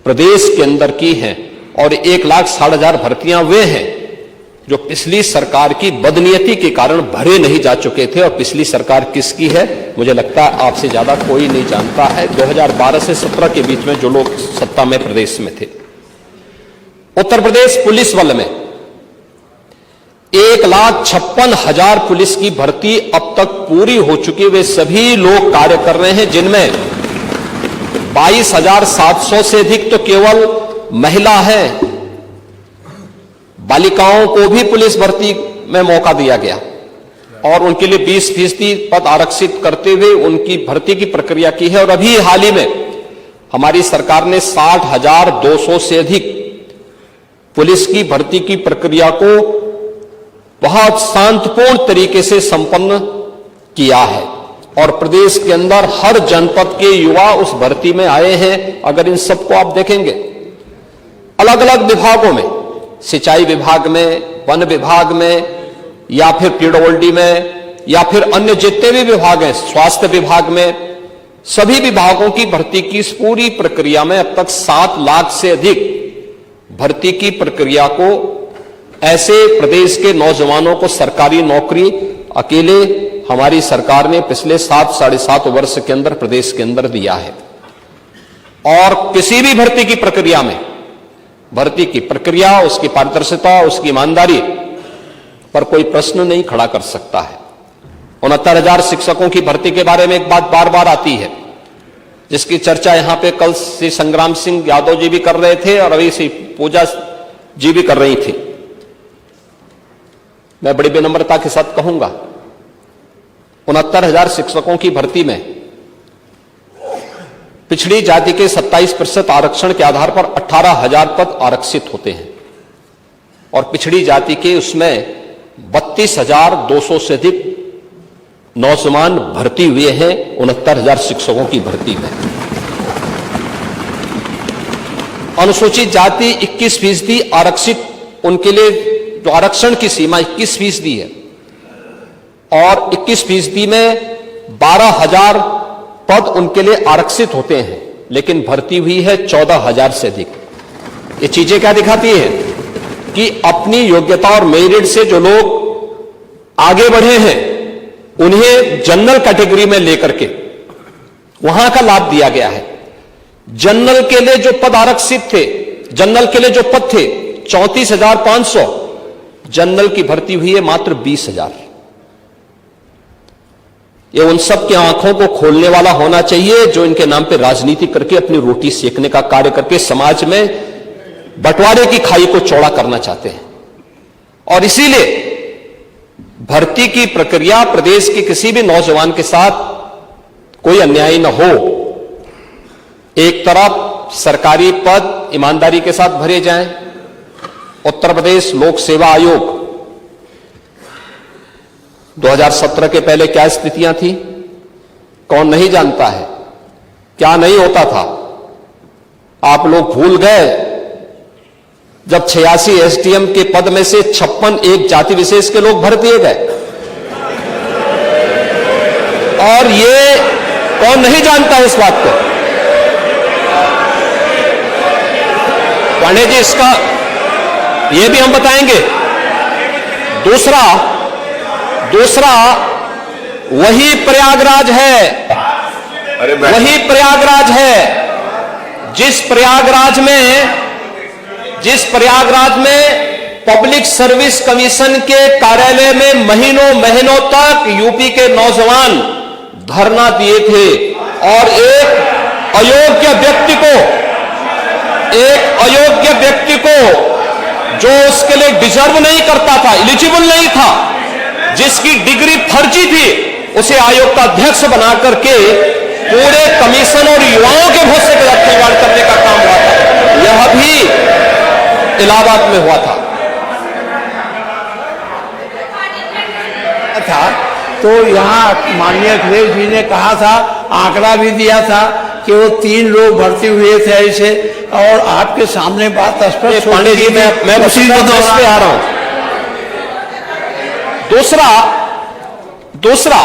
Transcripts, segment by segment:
प्रदेश के अंदर की हैं और 1,60,000 भर्तियां वे हैं जो पिछली सरकार की बदनीयती के कारण भरे नहीं जा चुके थे। और पिछली सरकार किसकी है, मुझे लगता है आपसे ज्यादा कोई नहीं जानता है। 2012 से 17 के बीच में जो लोग सत्ता में प्रदेश में थे, उत्तर प्रदेश पुलिस बल में 1,56,000 पुलिस की भर्ती अब तक पूरी हो चुकी। वे सभी लोग कार्य कर रहे हैं, जिनमें 22,700 से अधिक तो केवल महिला है। बालिकाओं को भी पुलिस भर्ती में मौका दिया गया और उनके लिए 20% पद आरक्षित करते हुए उनकी भर्ती की प्रक्रिया की है। और अभी हाल ही में हमारी सरकार ने 60,200 से अधिक पुलिस की भर्ती की प्रक्रिया को बहुत शांतिपूर्ण तरीके से संपन्न किया है और प्रदेश के अंदर हर जनपद के युवा उस भर्ती में आए हैं। अगर इन सबको आप देखेंगे, अलग अलग विभागों में, सिंचाई विभाग में, वन विभाग में, या फिर पीडब्ल्यूडी में, या फिर अन्य जितने भी विभाग हैं, स्वास्थ्य विभाग में, सभी विभागों की भर्ती की इस पूरी प्रक्रिया में अब तक 7 लाख से अधिक भर्ती की प्रक्रिया को ऐसे प्रदेश के नौजवानों को सरकारी नौकरी अकेले हमारी सरकार ने पिछले 7-7.5 वर्ष के अंदर प्रदेश के अंदर दिया है। और किसी भी भर्ती की प्रक्रिया में, भर्ती की प्रक्रिया, उसकी पारदर्शिता, उसकी ईमानदारी पर कोई प्रश्न नहीं खड़ा कर सकता है। 69,000 शिक्षकों की भर्ती के बारे में एक बात बार बार आती है, जिसकी चर्चा यहां पे कल श्री संग्राम सिंह यादव जी भी कर रहे थे और अभी श्री पूजा जी भी कर रही थी। मैं बड़ी विनम्रता के साथ कहूंगा, 69,000 शिक्षकों की भर्ती में पिछड़ी जाति के 27% आरक्षण के आधार पर 18,000 पद आरक्षित होते हैं और पिछड़ी जाति के उसमें 32,200 से अधिक नौजवान भर्ती हुए हैं 69,000 शिक्षकों की भर्ती में। अनुसूचित जाति 21% आरक्षित, उनके लिए जो आरक्षण की सीमा 21% है और 21% में 12,000 पद उनके लिए आरक्षित होते हैं, लेकिन भर्ती हुई है 14,000 से अधिक। ये चीजें क्या दिखाती है कि अपनी योग्यता और मेरिट से जो लोग आगे बढ़े हैं उन्हें जनरल कैटेगरी में लेकर के वहां का लाभ दिया गया है। जनरल के लिए जो पद आरक्षित थे, जनरल के लिए जो पद थे 34,500, जनरल की भर्ती हुई है मात्र 20,000। ये उन सब की आंखों को खोलने वाला होना चाहिए जो इनके नाम पे राजनीति करके अपनी रोटी सेकने का कार्य करके समाज में बंटवारे की खाई को चौड़ा करना चाहते हैं। और इसीलिए भर्ती की प्रक्रिया प्रदेश के किसी भी नौजवान के साथ कोई अन्याय न हो। एक तरफ सरकारी पद ईमानदारी के साथ भरे जाएं। उत्तर प्रदेश लोक सेवा आयोग 2017 के पहले क्या स्थितियां थी, कौन नहीं जानता है, क्या नहीं होता था। आप लोग भूल गए जब 86 एसडीएम के पद में से 56 एक जाति विशेष के लोग भर दिए गए। और ये कौन नहीं जानता है इस बात को। पांडे जी, इसका ये भी हम बताएंगे। दूसरा वही प्रयागराज है, वही प्रयागराज है जिस प्रयागराज में पब्लिक सर्विस कमीशन के कार्यालय में महीनों तक यूपी के नौजवान धरना दिए थे और एक अयोग्य व्यक्ति को जो उसके लिए डिजर्व नहीं करता था, एलिजिबल नहीं था, जिसकी डिग्री फर्जी थी, उसे आयोग का अध्यक्ष बना करके पूरे कमीशन और युवाओं के भरोसे के साथ खिलवाड़ करने का काम हुआ था। यह भी इलाहाबाद में हुआ था। तो यहाँ माननीय अखिलेश जी ने कहा था, आंकड़ा भी दिया था कि वो 3 लोग भर्ती हुए थे ऐसे, और आपके सामने बात स्पष्ट। पांडे जी, मैं उसी पे आ रहा हूं। दूसरा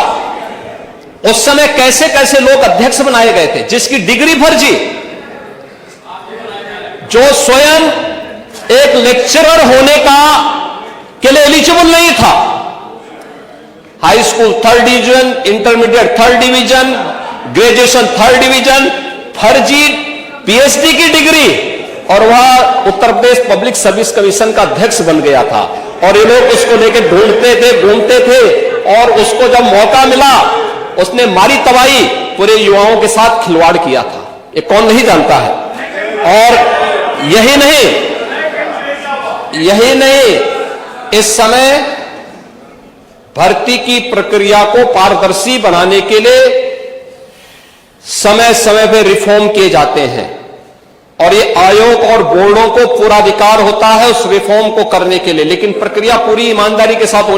उस समय कैसे कैसे लोग अध्यक्ष बनाए गए थे जिसकी डिग्री फर्जी। जो स्वयं एक लेक्चरर होने के लिए एलिजिबल नहीं था, high school 3rd division, intermediate 3rd division, graduation 3rd division, फर्जी पीएचडी की डिग्री, और वह Uttar Pradesh public service commission का अध्यक्ष बन गया था। और ये लोग उसको लेकर ढूंढते थे, घूमते थे, और उसको जब मौका मिला उसने मारी तबाही, पूरे युवाओं के साथ खिलवाड़ किया था। ये कौन नहीं जानता है। और यही नहीं, इस समय भर्ती की प्रक्रिया को पारदर्शी बनाने के लिए समय समय पर रिफॉर्म किए जाते हैं, और ये आयोग और बोर्डों को पूरा अधिकार होता है उस रिफॉर्म को करने के लिए, लेकिन प्रक्रिया पूरी ईमानदारी के साथ